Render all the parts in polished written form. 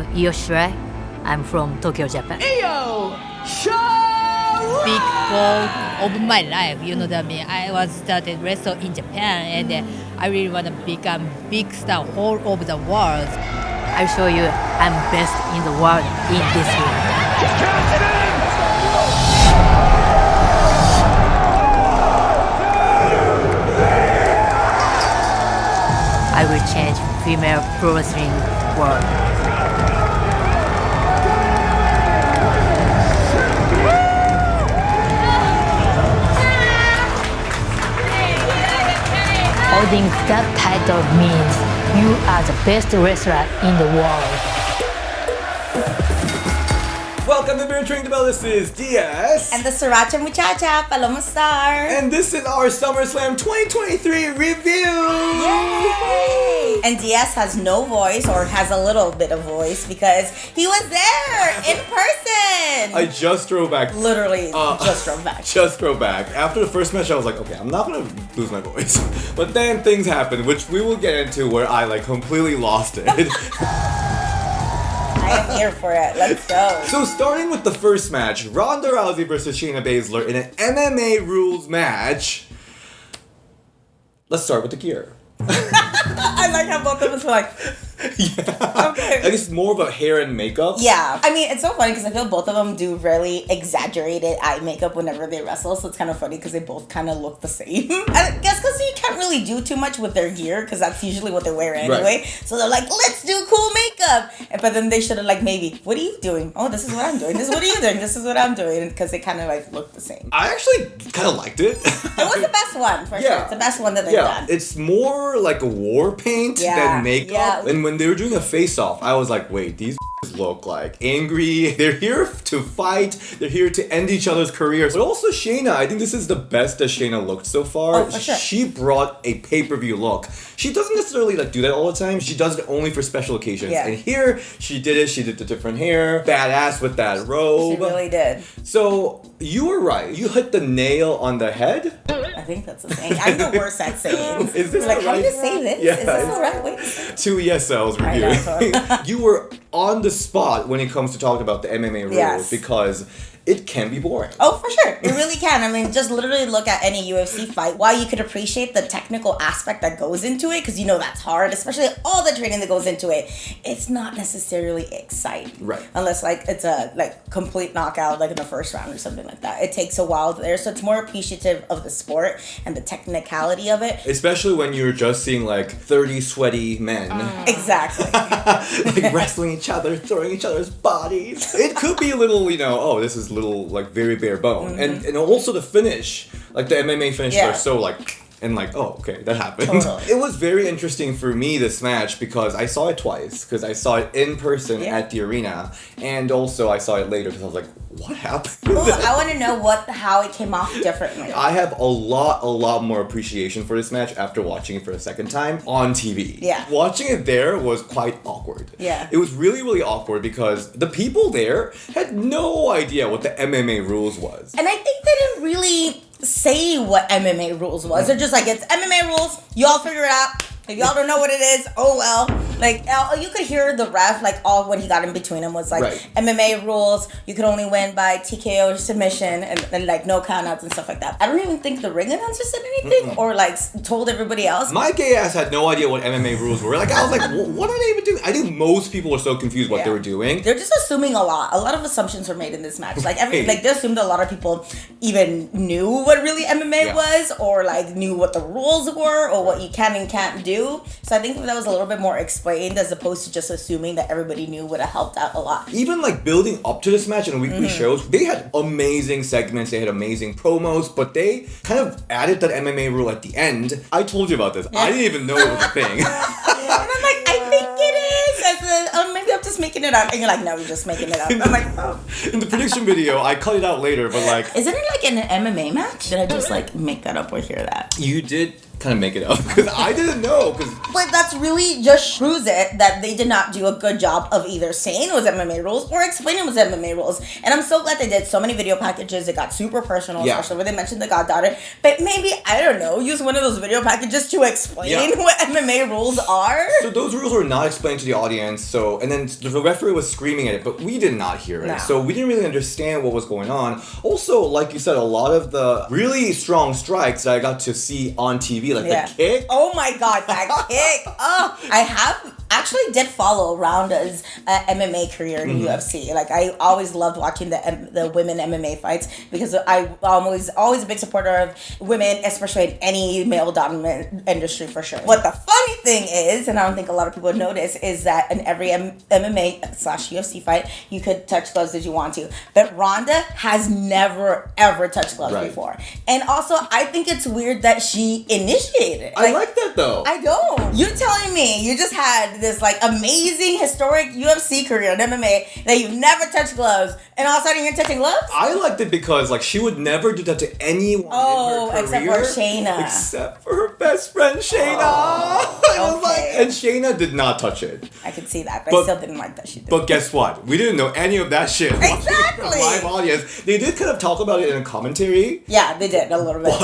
I'm IYO SKY. I'm from Tokyo, Japan. IYO SKY! Big goal of my life, you know what I mean? I was started wrestle in Japan and I really want to become big star all over the world. I'll show you I'm best in the world in this ring. I will change female pro wrestling world. Holding that title means you are the best wrestler in the world. Welcome to Beer Drink the Bell. This is DS. And the Sriracha Muchacha, Paloma Star. And this is our SummerSlam 2023 review. Yay! And DS has no voice, or has a little bit of voice, because he was there in person. I just drove back. Literally, just drove back. Just drove back. After the first match, I was like, okay, I'm not gonna lose my voice. But then things happened, which we will get into, where I completely lost it. I am here for it. Let's go. So starting with the first match, Ronda Rousey versus Shayna Baszler in an MMA Rules match. Let's start with the gear. I like how both of us were like, yeah. okay. I guess more about hair and makeup. Yeah. I mean, it's so funny because I feel both of them do really exaggerated eye makeup whenever they wrestle. So it's kind of funny because they both kind of look the same. I guess because you can't really do too much with their gear because that's usually what they wear anyway. Right. So they're like, let's do cool makeup. But then they should have maybe, what are you doing? Oh, this is what I'm doing. This is what are you doing? This is what I'm doing. Because they kind of look the same. I actually kind of liked it. It was the best one, for sure. It's the best one that they've done. It's more like a war paint than makeup. Yeah. And when they were doing a face-off, I was like, wait, these look angry. They're here to fight. They're here to end each other's careers. But also Shayna, I think this is the best that Shayna looked so far. Oh, for sure. She brought a pay-per-view look. She doesn't necessarily do that all the time. She does it only for special occasions. Yeah. And here, she did it. She did the different hair. Badass with that robe. She really did. So, you were right. You hit the nail on the head. I think that's the saying. I'm the worst at sayings. Is this how do you say this? Yeah, is this the right way to say it? 2 ESLs reviewing. You were on the spot when it comes to talking about the MMA rules because it can be boring. Oh, for sure. It really can. I mean, just literally look at any UFC fight. While you could appreciate the technical aspect that goes into it, because that's hard, especially all the training that goes into it, it's not necessarily exciting. Right. Unless, it's a, complete knockout, in the first round or something like that. It takes a while there, so it's more appreciative of the sport and the technicality of it. Especially when you're just seeing, 30 sweaty men. Exactly. Wrestling each other, throwing each other's bodies. It could be a little, this is little very bare bone. Mm-hmm. And also the finish, the MMA finishes are so oh, okay, that happened. Totally. It was very interesting for me, this match, because I saw it twice. Because I saw it in person at the arena, and also I saw it later because I was like, what happened? Ooh, I want to know how it came off differently. I have a lot more appreciation for this match after watching it for a second time on TV. Yeah. Watching it there was quite awkward. Yeah. It was really, really awkward because the people there had no idea what the MMA rules was. And I think they didn't really say what MMA rules was. They're just it's MMA rules. You all figure it out. If y'all don't know what it is, oh well. You could hear the ref, all when he got in between them was MMA rules, you could only win by TKO or submission, and no countouts and stuff like that. I don't even think the ring announcer said anything or told everybody else. My gay ass had no idea what MMA rules were. I was like, what are they even doing? I think most people were so confused what they were doing. They're just assuming a lot. A lot of assumptions were made in this match. They assumed a lot of people even knew what really MMA was, or knew what the rules were, or what you can and can't do. So I think if that was a little bit more explained as opposed to just assuming that everybody knew would have helped out a lot. Even building up to this match in weekly shows, they had amazing segments, they had amazing promos, but they kind of added that MMA rule at the end. I told you about this. Yeah. I didn't even know it was a thing. And I'm like, I think it is. Maybe I'm just making it up. And you're like, no, you're just making it up. I'm like, oh. In the prediction video, I cut it out later, but Isn't it an MMA match? Did I just make that up or hear that? You did kind of make it up because I didn't know. But that's really just proves it that they did not do a good job of either saying it was MMA rules or explaining it was MMA rules. And I'm so glad they did so many video packages. It got super personal, especially when they mentioned the goddaughter. But maybe, I don't know, use one of those video packages to explain what MMA rules are. So those rules were not explained to the audience. And then the referee was screaming at it, but we did not hear it. No. So we didn't really understand what was going on. Also, like you said, a lot of the really strong strikes that I got to see on TV, like the kick. Oh my god, that kick. Oh, I actually did follow Ronda's MMA career in UFC. Like, I always loved watching the women MMA fights because I'm always a big supporter of women, especially in any male-dominant industry for sure. What the funny thing is, and I don't think a lot of people notice, is that in every MMA/UFC fight, you could touch gloves if you want to. But Ronda has never, ever touched gloves before. And also, I think it's weird that she initiated it. I like that though. I don't. You're telling me you just had this like amazing historic UFC career in MMA that you've never touched gloves, and all of a sudden you're touching gloves? I liked it because like she would never do that to anyone in her career. Except for Shayna. Except for her best friend Shayna. And Shayna did not touch it. I could see that, but I still didn't like that she did. But guess what? We didn't know any of that shit. Exactly. Live audience. They did kind of talk about it in a commentary. Yeah, they did a little bit.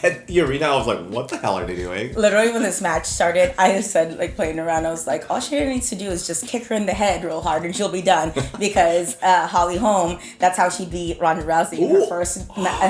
At the arena, I was like, what the hell are they doing? Literally, when this match started, I said, like, playing around, I was like, all Shayna needs to do is just kick her in the head real hard and she'll be done. Because Holly Holm, that's how she beat Ronda Rousey in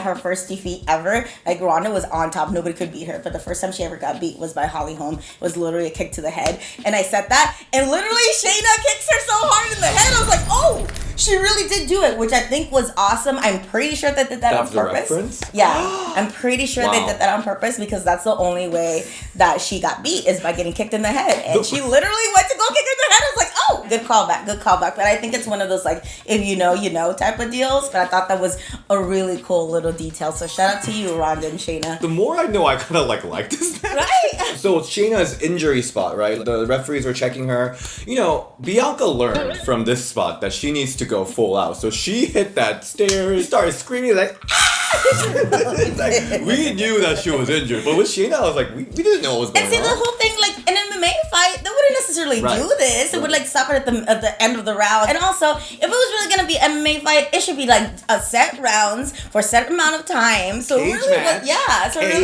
her first defeat ever. Like, Ronda was on top. Nobody could beat her. But the first time she ever got beat was by Holly Holm. It was literally a kick to the head. And I said that. And literally, Shayna kicks her so hard in the head. I was like, oh, she really did do it, which I think was awesome. I'm pretty sure they did that on purpose. Reference? Yeah, I'm pretty sure they did that on purpose because that's the only way that she got beat is by getting kicked in the head. And she literally went to go kick her in the head. I was like, oh, good callback. But I think it's one of those like, if you know, you know type of deals. But I thought that was a really cool little detail. So shout out to you, Ronda and Shayna. The more I know, I kind of like this match. Right? So Shayna's injury spot, right? The referees were checking her. You know, Bianca learned from this spot that she needs to go full out. So she hit that stairs, started screaming like, like, we knew that she was injured, but with Shayna, I was like, we didn't know what was going on. And see, the whole thing, like, an MMA fight, they wouldn't necessarily do this. It would, like, stop it at the end of the round. And also, if it was really going to be an MMA fight, it should be, like, a set rounds for a set amount of time. So Cage it really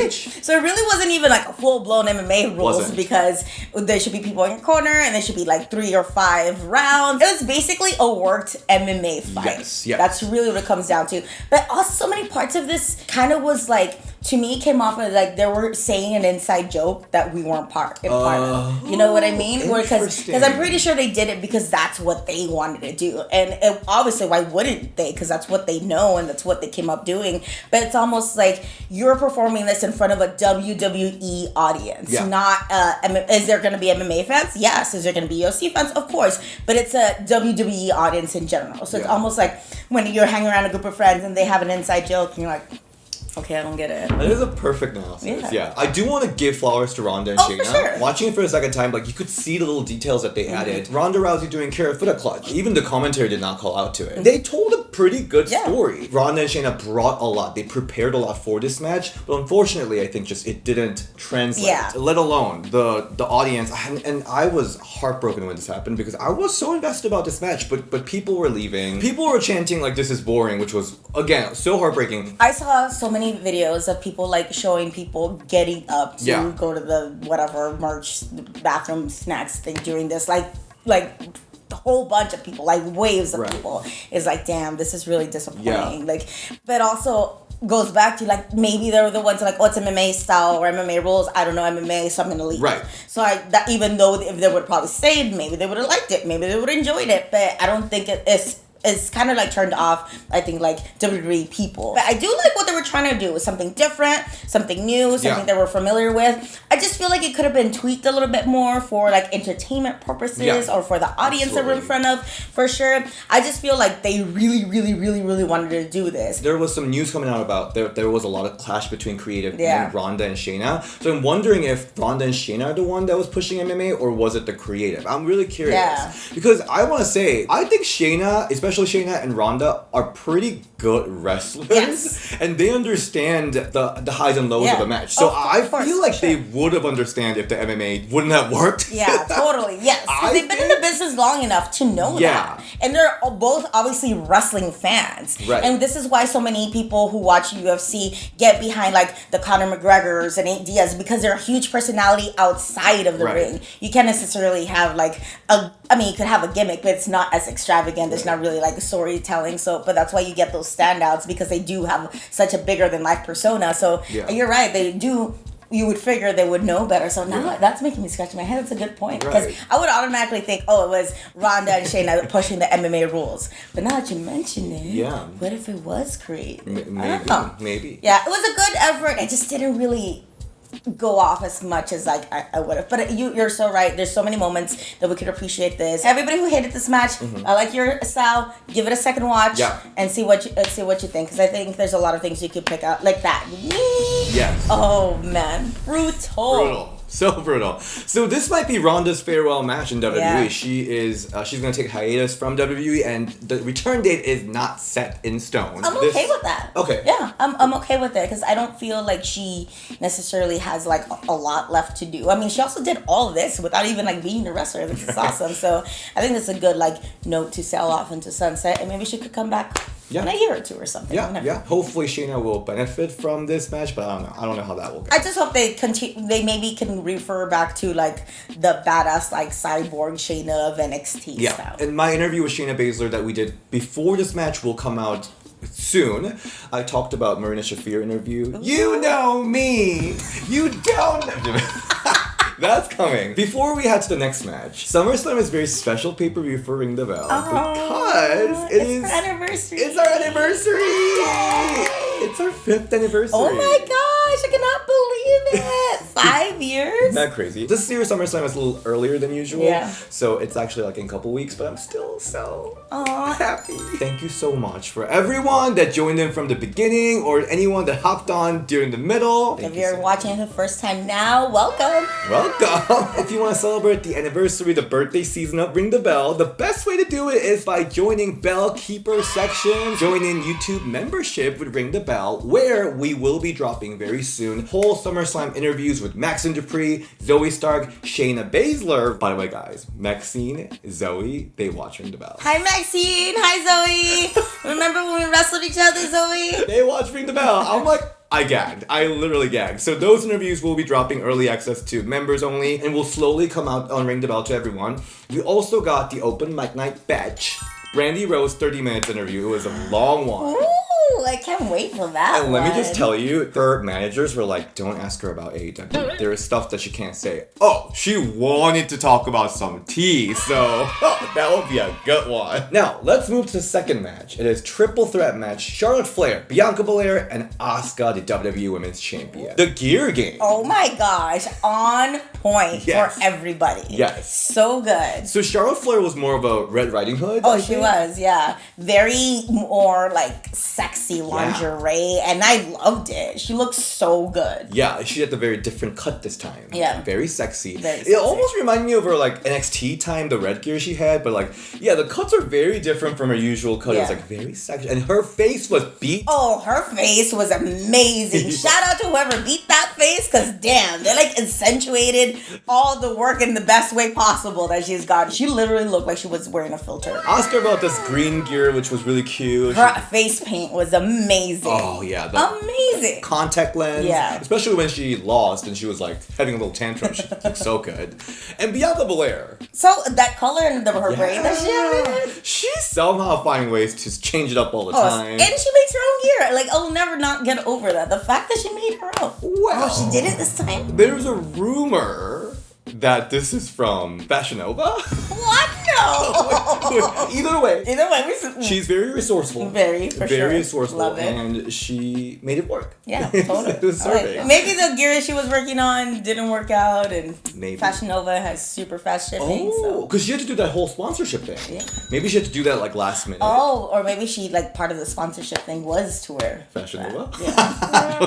match. So it really wasn't even, like, a full-blown MMA rules because there should be people in your corner and there should be, like, 3 or 5 rounds. It was basically a worked MMA fight. Yes. That's really what it comes down to. But also, so many parts of this kind of was, like, to me, came off of like they were saying an inside joke that we weren't part of. You know what I mean? Because I'm pretty sure they did it because that's what they wanted to do. And obviously, why wouldn't they? Because that's what they know and that's what they came up doing. But it's almost like you're performing this in front of a WWE audience. Not, is there going to be MMA fans? Yes. Is there going to be UFC fans? Of course. But it's a WWE audience in general. So it's almost like when you're hanging around a group of friends and they have an inside joke and you're like, okay, I don't get it. That is a perfect analysis. Yeah. I do want to give flowers to Ronda and Shayna. For sure. Watching it for a second time, like you could see the little details that they added. Ronda Rousey doing carrot foot clutch. Even the commentary did not call out to it. They told a pretty good story. Ronda and Shayna brought a lot. They prepared a lot for this match, but unfortunately, I think just it didn't translate. Let alone the audience. And I was heartbroken when this happened because I was so invested about this match, but people were leaving. People were chanting like this is boring, which was again so heartbreaking. I saw so many videos of people like showing people getting up to go to the whatever merch bathroom snacks thing during this like a whole bunch of people, like waves of people. Is like, damn, this is really disappointing. Like, but also goes back to like maybe they were the ones like, oh, it's MMA style or MMA rules. I don't know MMA, so I'm gonna leave. So that even though if they would probably stayed, maybe they would have liked it, maybe they would have enjoyed it, but I don't think it's kind of like turned off, I think, like WWE people. But I do like what they were trying to do. Something different, something new, something that we're familiar with. I just feel like it could have been tweaked a little bit more for like entertainment purposes or for the audience that we're in front of, for sure. I just feel like they really, really, really, really wanted to do this. There was some news coming out about there was a lot of clash between creative and Ronda and Shayna. So I'm wondering if Ronda and Shayna are the one that was pushing MMA or was it the creative? I'm really curious. Because I want to say, I think Shayna, especially especially Shayna and Ronda, are pretty good wrestlers. Yes. And they understand the highs and lows of the match. So I feel like they would have understand if the MMA wouldn't have worked. Yeah, totally. Yes. Because they've been in the business long enough to know that. And they're both obviously wrestling fans. Right. And this is why so many people who watch UFC get behind like the Conor McGregors and Nate Diaz, because they're a huge personality outside of the ring. You can't necessarily have like you could have a gimmick, but it's not as extravagant. It's not really like storytelling. So, but that's why you get those standouts, because they do have such a bigger than life persona. So you're right. They do. You would figure they would know better. So now that's making me scratch my head. That's a good point. Because I would automatically think, oh, it was Ronda and Shayna pushing the MMA rules. But now that you mention it, what if it was Creed? Maybe. Yeah, it was a good effort. It just didn't really go off as much as like I would have. But you're so right. There's so many moments that we could appreciate this. Everybody who hated this match, I like your style. Give it a second watch and see what you think. Because I think there's a lot of things you could pick out like that. Yes. Oh man, brutal. So brutal. So this might be Ronda's farewell match in WWE. She's gonna take hiatus from WWE, and the return date is not set in stone. I'm okay with that. Okay. Yeah, I'm okay with it because I don't feel like she necessarily has like a lot left to do. I mean, she also did all of this without even like being a wrestler. This is awesome. So I think that's a good like note to sail off into sunset, and maybe she could come back in a year or two or something. Yeah. Hopefully Shayna will benefit from this match, but I don't know how that will go. I just hope they continue. They maybe can refer back to like the badass like cyborg Shayna of NXT style. In my interview with Shayna Baszler that we did before this match will come out soon, I talked about Marina Shafir interview. You know me. You don't. That's coming. Before we head to the next match, SummerSlam is a very special pay-per-view for Ring the Bell because it's our anniversary. It's our anniversary. It's our 5th anniversary. Oh my gosh, I cannot believe it. 5 years? Isn't that crazy? This year's SummerSlam is a little earlier than usual. So it's actually like in a couple weeks, but I'm still so happy. Thank you so much for everyone that joined in from the beginning or anyone that hopped on during the middle. If you're watching the first time now, welcome. If you want to celebrate the anniversary, the birthday season of Ring the Bell, the best way to do it is by joining Bell Keeper section. Join in YouTube membership with Ring the Bell, where we will be dropping very soon whole SummerSlam interviews with Maxine Dupree, Zoe Stark, Shayna Baszler. By the way, guys, Maxine, Zoe, they watch Ring the Bell. Hi, Maxine. Hi, Zoe. Remember when we wrestled each other, Zoe? They watch Ring the Bell. I'm like, I gagged. I literally gagged. So those interviews will be dropping early access to members only and will slowly come out on Ring the Bell to everyone. We also got the open mic night batch. Brandy Rose 30 minutes interview. It was a long one. Ooh, I can't wait for that. And let me just tell you, her managers were like, don't ask her about AEW. There is stuff that she can't say. Oh, she wanted to talk about some tea, so that will be a good one. Now, let's move to the second match. It is triple threat match. Charlotte Flair, Bianca Belair, and Asuka, the WWE Women's Champion. The gear game. Oh my gosh, on point for everybody. Yes. So good. So Charlotte Flair was more of a Red Riding Hood. Oh, she was, yeah. Very more like sexy lingerie, and I loved it. She looked so good. Yeah, she had a very different cut this time. Yeah. Very sexy. Very sexy. It almost reminded me of her like NXT time, the red gear she had, but like, yeah, the cuts are very different from her usual cut. It was like very sexy. And her face was beat. Oh, her face was amazing. Shout out to whoever beat that face, because damn, they like accentuated all the work in the best way possible that she's got. She literally looked like she was wearing a filter. Ask her about this green gear, which was really cute. Her face paint was amazing. Oh, yeah. Amazing. Contact lens. Yeah. Especially when she lost and she was like having a little tantrum. She looked so good. And Bianca Belair. So that color in her braid that she had. She somehow finds ways to change it up all the time. And she makes her own gear. Like, I'll never not get over that. The fact that she made her own. Wow. Oh, she did it this time? There's a rumor that this is from Fashion Nova. What? No. Either way, she's very resourceful. Very resourceful. Love it. And she made it work. Yeah, totally. It was serving. Maybe the gear she was working on didn't work out, and maybe Fashion Nova has super fast shipping. Oh, because she had to do that whole sponsorship thing. Yeah. Maybe she had to do that like last minute. Oh, or maybe she like part of the sponsorship thing was to wear Fashion Nova. Yeah. I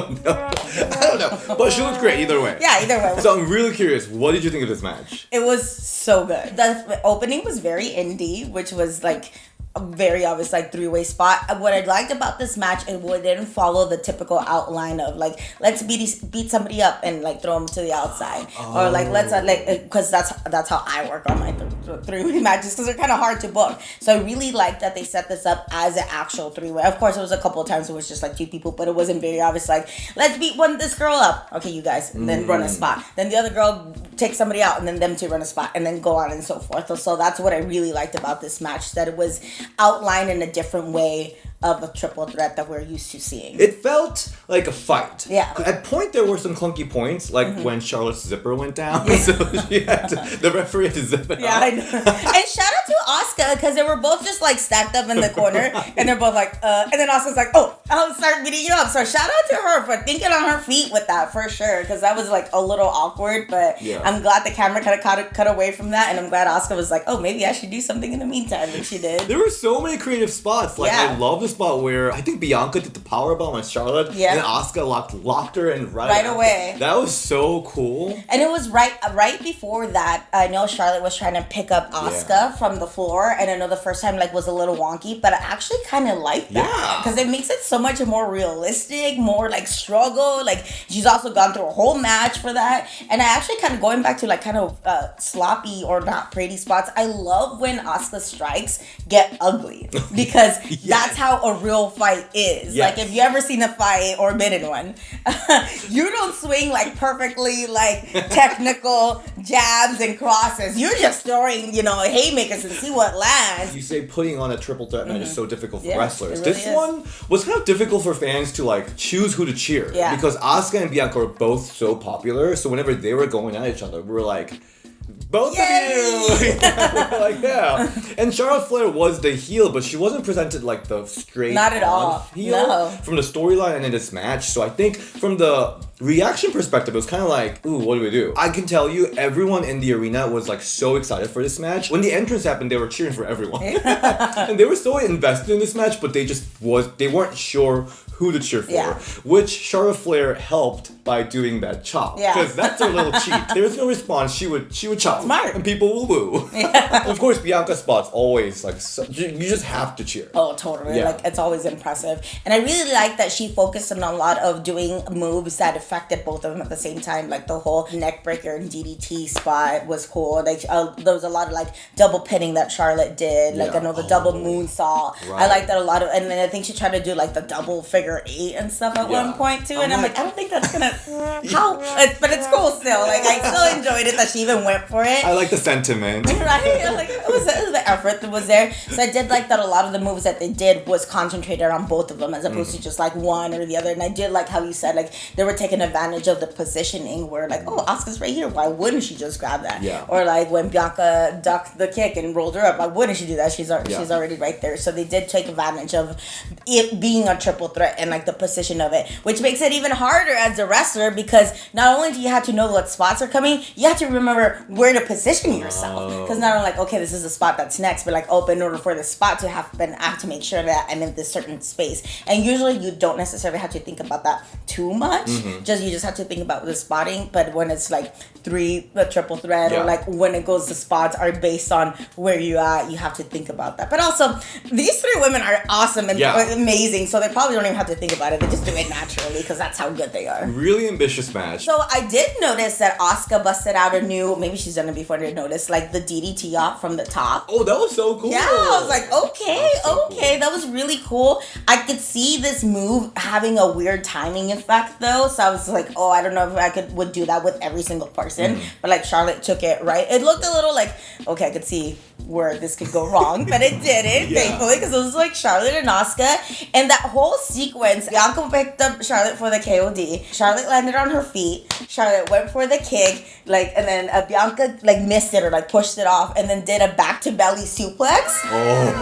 don't know. But she looked great either way. Yeah, either way. So I'm really curious. What did you think of this match? It was so good. The opening was very indie, which was like a very obvious like three-way spot. What I liked about this match is it didn't follow the typical outline of like let's beat somebody up and like throw them to the outside, or like let's because that's how I work on my three-way matches, because they're kind of hard to book. So I really liked that they set this up as an actual three-way. Of course, it was a couple of times it was just like two people, but it wasn't very obvious like let's beat this girl up, okay, you guys, and then run a spot, then the other girl take somebody out, and then them two run a spot, and then go on and so forth. So that's what I really liked about this match, that it was outlined in a different way of a triple threat that we're used to seeing. It felt like a fight. Yeah. At point there were some clunky points, like when Charlotte's zipper went down. So she had the referee had to zip it Yeah, up. I know. And shout out to Asuka, because they were both just like stacked up in the corner, and they're both like, and then Asuka's like, oh, I'll start beating you up. So shout out to her for thinking on her feet with that, for sure, because that was like a little awkward, but I'm glad the camera kind of cut away from that, and I'm glad Asuka was like, oh, maybe I should do something in the meantime, and she did. There were so many creative spots. Like, I love the spot where I think Bianca did the powerbomb on Charlotte, and then Asuka locked her in right away. That was so cool. And it was right before that. I know Charlotte was trying to pick up Asuka from the floor, and I know the first time like was a little wonky, but I actually kind of like that because it makes it so much more realistic, more like struggle. Like she's also gone through a whole match for that, and I actually kind of going back to like kind of sloppy or not pretty spots. I love when Asuka strikes get ugly because that's how a real fight is. Like if you ever seen a fight or been in one, you don't swing like perfectly like technical jabs and crosses. You're just throwing, haymakers and see what lands. You say putting on a triple threat match is so difficult for wrestlers. Really This one was kind of difficult for fans to like choose who to cheer because Asuka and Bianca were both so popular. So whenever they were going at each other, we were like, both of you! Like, and Charlotte Flair was the heel, but she wasn't presented like the straight not at all heel from the storyline and in this match. So I think from the reaction perspective, it was kind of like, ooh, what do we do? I can tell you, everyone in the arena was like so excited for this match. When the entrance happened, they were cheering for everyone. And they were so invested in this match, but they weren't sure who to cheer for, which Charlotte Flair helped by doing that chop. Because that's her little cheat. There was no response. She would chop. Smart. And people will woo. And of course, Bianca's spot's always like, you just have to cheer. Oh, totally. Like, it's always impressive. And I really like that she focused on a lot of doing moves that affected both of them at the same time. Like the whole neck breaker and DDT spot was cool. Like there was a lot of like double pinning that Charlotte did. Like I know the double moonsault. Right. I like that a lot of, and then I think she tried to do like the double figure 8 and stuff at one point too. And I'm like, I don't think that's gonna but it's cool still. Like I still enjoyed it that she even went for it. I like the sentiment. Right? Like it was the effort that was there. So I did like that a lot of the moves that they did was concentrated on both of them as opposed to just like one or the other. And I did like how you said like they were taking advantage of the positioning where like, oh, Asuka's right here, why wouldn't she just grab that? Or like when Bianca ducked the kick and rolled her up, why wouldn't she do that? She's already right there. So they did take advantage of it being a triple threat and like the position of it, which makes it even harder as a wrestler because not only do you have to know what spots are coming, you have to remember where to position yourself. Because not only like, okay, this is the spot that's next, but like, in order for the spot to happen, I have to make sure that I'm in this certain space. And usually you don't necessarily have to think about that too much. You just have to think about the spotting. But when it's like the triple threat or like when it goes, the spots are based on where you at, you have to think about that. But also, these 3 women are awesome and amazing, so they probably don't even have to think about it. They just do it naturally because that's how good they are. Really ambitious match. So I did notice that Asuka busted out a new, maybe she's done it before, I didn't notice, like the DDT off from the top. Oh, that was so cool. Yeah, I was like, okay, that was really cool. I could see this move having a weird timing effect though, so I was like, oh, I don't know if I would do that with every single person, but like Charlotte took it right. It looked a little like, okay, I could see where this could go wrong, but it didn't, thankfully, because it was like Charlotte and Asuka, and that whole sequence, Bianca picked up Charlotte for the KOD, Charlotte landed on her feet, Charlotte went for the kick, like, and then Bianca like missed it or like pushed it off, and then did a back to belly suplex.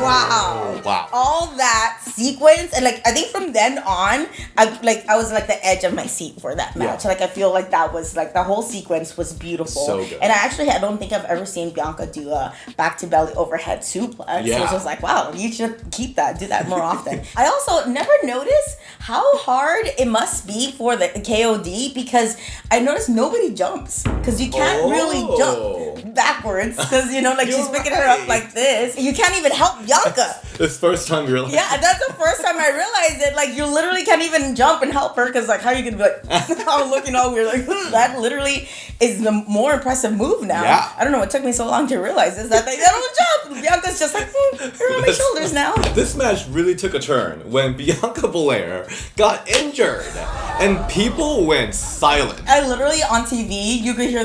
Wow. All that sequence, and like I think from then on, I was like the edge of my seat for that match. Like I feel like that was like the whole sequence was beautiful. So good. And I don't think I've ever seen Bianca do a back to belly overhead suplex. So it's just like, wow, you should do that more often. I also never noticed how hard it must be for the KOD because I noticed nobody jumps because you can't really jump. backwards because, like she's picking her up like this. You can't even help Bianca. This first time you're like... Yeah, that's the first time I realized it. Like, you literally can't even jump and help her because, like, how are you going to be like, I'm looking all weird. Like, that literally is the more impressive move now. Yeah. I don't know. It took me so long to realize this, that they don't jump. Bianca's just like, you're on my shoulders now. This match really took a turn when Bianca Belair got injured and people went silent. I literally, on TV, you could hear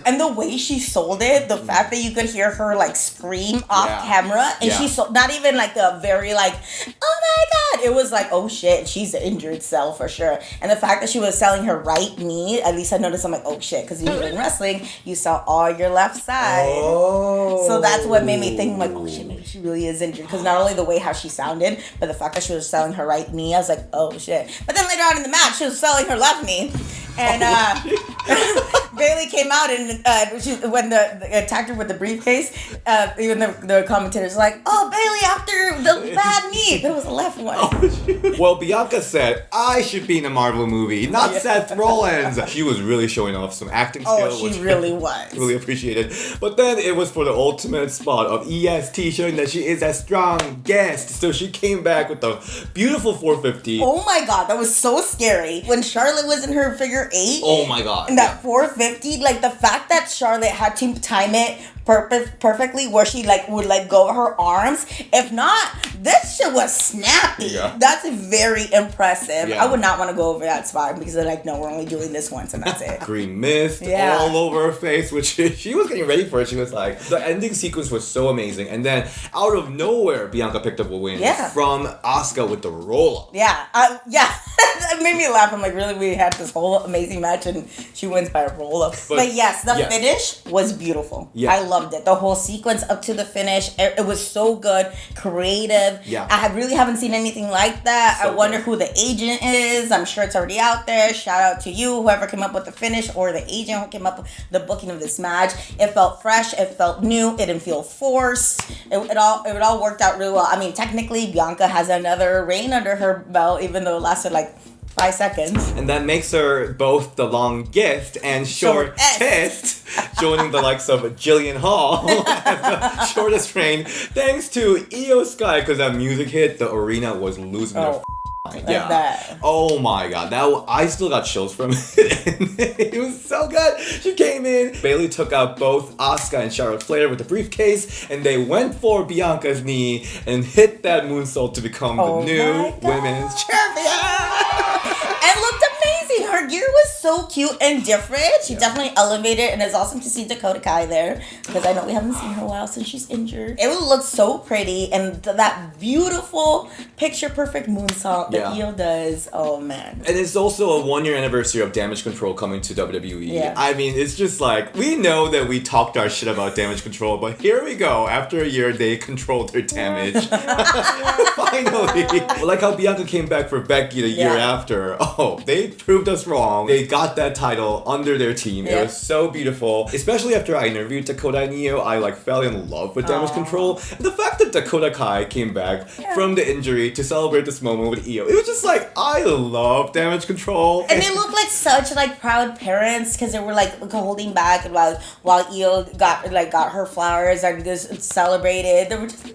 and the way she sold it, the fact that you could hear her, like, scream off camera, and she sold, not even, like, a very, like, oh my God. It was like, oh shit, she's an injured cell for sure. And the fact that she was selling her right knee, at least I noticed, I'm like, oh shit, because usually in wrestling, you sell all your left side. Oh. So that's what made me think, like, oh shit, maybe she really is injured. Because not only the way how she sounded, but the fact that she was selling her right knee, I was like, oh shit. But then later on in the match, she was selling her left knee. And Bailey came out and when the attacked her with the briefcase, even the commentators were like, oh, Bailey after the bad knee. But it was the left one. Oh, well, Bianca said, I should be in a Marvel movie, not Seth Rollins. She was really showing off some acting skill. Oh, she really was. Really appreciated. But then it was for the ultimate spot of EST, showing that she is a strong guest. So she came back with the beautiful 450. Oh my God, that was so scary. When Charlotte was in her figure 8. Oh my God. And that 450, like the fact that Charlotte had to time it perfectly where she like would like go her arms. If not, this shit was snappy. Yeah. That's very impressive. Yeah. I would not want to go over that spot because they're like, no, we're only doing this once and that's it. Green mist all over her face, which she was getting ready for it. She was like, the ending sequence was so amazing. And then out of nowhere, Bianca picked up a win from Asuka with the roll-up. Yeah. That made me laugh. I'm like, really? We had this whole amazing match and she wins by a roll-up. But yes, the finish was beautiful. Yeah. I loved it. The whole sequence up to the finish, it was so good, creative. Yeah. I really haven't seen anything like that. So I wonder who the agent is. I'm sure it's already out there. Shout out to you, whoever came up with the finish, or the agent who came up with the booking of this match. It felt fresh. It felt new. It didn't feel forced. It all worked out really well. I mean, technically, Bianca has another reign under her belt, even though it lasted like 5 seconds. And that makes her both the longest and shortest, joining the likes of Jillian Hall as the shortest reign, thanks to IYO SKY, because that music hit, the arena was losing their that. Oh my God, I still got chills from it. It was so good. She came in, Bailey took out both Asuka and Charlotte Flair with the briefcase, and they went for Bianca's knee and hit that moonsault to become the new women's champion. And looked amazing. Her gear was so cute and different. She definitely elevated, and it's awesome to see Dakota Kai there because I know we haven't seen her in a while since she's injured. It looked so pretty, and that beautiful picture-perfect moonsault that IYO does. Oh man! And it's also a 1-year anniversary of Damage CTRL coming to WWE. Yeah. I mean, it's just like, we know that we talked our shit about Damage CTRL, but here we go. After a year, they controlled their damage. Finally. Like how Bianca came back for Becky the year after. Oh, they proved us wrong. They got that title under their team. It was so beautiful. Especially after I interviewed Dakota and IYO, I like fell in love with Damage CTRL. And the fact that Dakota Kai came back from the injury to celebrate this moment with IYO, it was just like, I love Damage CTRL. And they looked like such like proud parents because they were like holding back while IYO got her flowers and just celebrated. They were just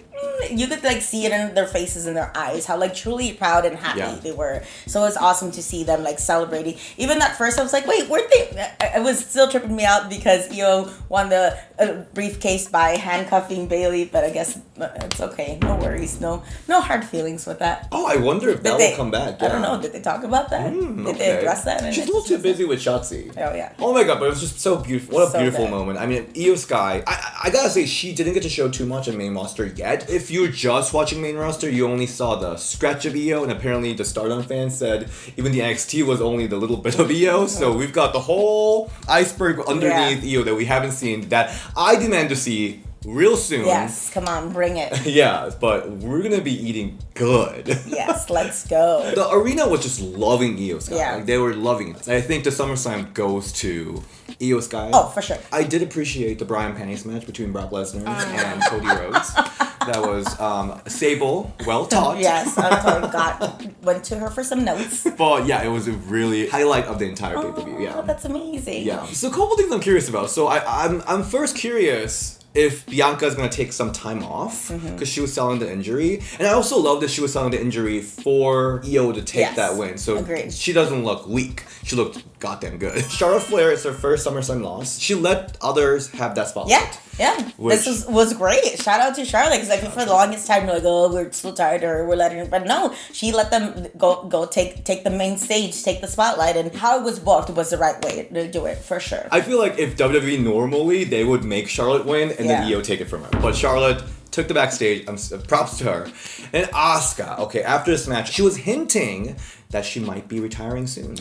you could like see it in their faces and their eyes how like truly proud and happy they were. So it was awesome to see them like celebrating. Even at first I was like, wait, weren't they? It was still tripping me out because IYO won the briefcase by handcuffing Bailey, but I guess it's okay. No worries. No hard feelings with that. Oh, I wonder if that will come back. I don't know. Did they talk about that? Did they address that? She's a little too busy with Shotzi. Oh yeah. Oh my God, but it was just so beautiful. What a beautiful moment. I mean, IYO SKY, I gotta say, she didn't get to show too much in main roster yet. If you're just watching main roster, you only saw the stretch of IYO, and apparently the Stardom fans said even the NXT was only the little bit of IYO, so we've got the whole iceberg underneath IYO that we haven't seen, that I demand to see real soon. Yes, come on, bring it. Yeah, but we're gonna be eating good. Yes, let's go. The arena was just loving IYO SKY. Yeah. Like, they were loving it. I think the SummerSlam goes to IYO SKY. Oh, for sure. I did appreciate the Brian Panties match between Brock Lesnar and Cody Rhodes. That was Sable, well taught. Yes, I totally went to her for some notes. But yeah, it was a really highlight of the entire pay-per-view. Yeah, that's amazing. Yeah. So a couple things I'm curious about. So I'm first curious if Bianca is going to take some time off because she was selling the injury. And I also love that she was selling the injury for IYO to take that win. So agreed. She doesn't look weak. She looked goddamn good. Charlotte Flair is her first SummerSlam loss. She let others have that spotlight. Yeah. This was great. Shout out to Charlotte because I think for the longest time, like, oh, we're still tired or we're letting her. But no, she let them go take the main stage, take the spotlight. And how it was booked was the right way to do it, for sure. I feel like if WWE normally, they would make Charlotte win and then IYO take it from her. But Charlotte took the backstage. Props to her. And Asuka, okay, after this match, she was hinting that she might be retiring soon.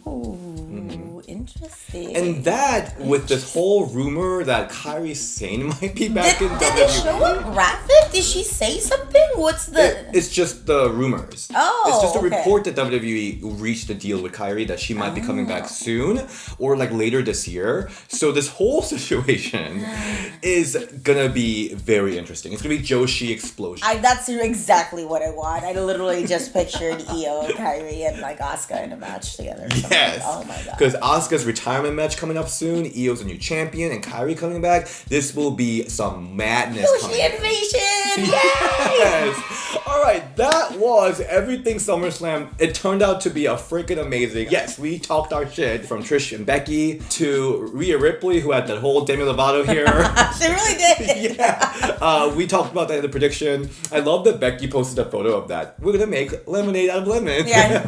Ooh, interesting. And that, with this whole rumor that Kairi Sane might be back in WWE. Did they show a graphic? Did she say something? What's the... It's just the rumors. Oh, it's just a report that WWE reached a deal with Kairi that she might be coming back soon or like later this year. So this whole situation is gonna be very interesting. It's gonna be Joshi explosion. That's exactly what I want. I literally just pictured IYO, Kairi, and like Asuka in a match together. Yes. Oh my god. Because Asuka's retirement match coming up soon, IYO's a new champion, and Kairi coming back. This will be some madness coming. Joshi invasion! Yay! Yes. All right, that was everything SummerSlam. It turned out to be a freaking amazing. Yes, we talked our shit from Trish and Becky to Rhea Ripley, who had that whole Demi Lovato here. She really did. Yeah. We talked about that in the prediction. I love that Becky posted a photo of that. We're gonna make lemonade out of lemons. Yeah.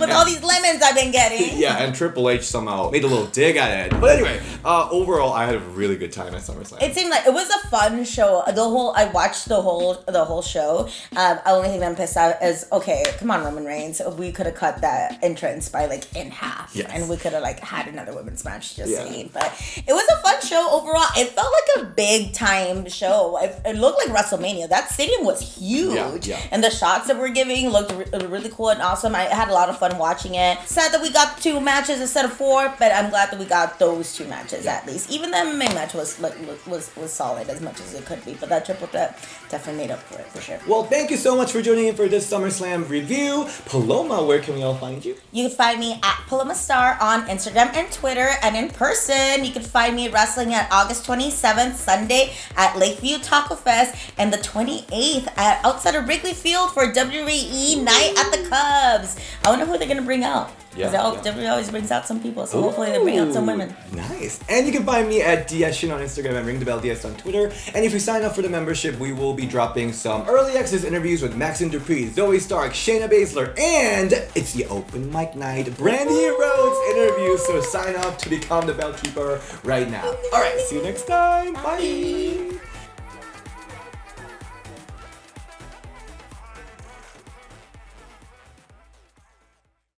With all these lemons I've been getting. Yeah, and Triple H somehow made a little dig at it. But anyway, overall, I had a really good time at SummerSlam. It seemed like it was a fun show. I watched the whole show. Only thing I'm pissed out is, okay, come on, Roman Reigns. We could have cut that entrance by like in half, and we could have like had another women's match. Just saying, but it was a fun show overall. It felt like a big time show. It looked like WrestleMania. That stadium was huge, and the shots that we're giving looked really cool and awesome. I had a lot of fun watching it. Sad that we got 2 matches instead of 4, but I'm glad that we got those 2 matches at least. Even the MMA match was solid as much as it could be, but that triple threat definitely made up for it for sure. Well, thank you so much for joining in for this SummerSlam review. Paloma, where can we all find you? You can find me at Paloma Star on Instagram and Twitter, and in person, you can find me wrestling at August 27th, Sunday at Lakeview Taco Fest, and the 28th at outside of Wrigley Field for WWE Night at the Cubs. I wonder who they're gonna bring out. Because WWE always brings out some people, so hopefully they bring out some women. Nice. And you can find me at DSShin on Instagram and Ring the Bell DS on Twitter. And if you sign up for the membership, we will be dropping some early access interviews with Maxine Dupree, Zoe Stark, Shayna Baszler, and it's the open mic night Brandy Rhodes interview. So sign up to become the Bell Keeper right now. All right, see you next time. Bye.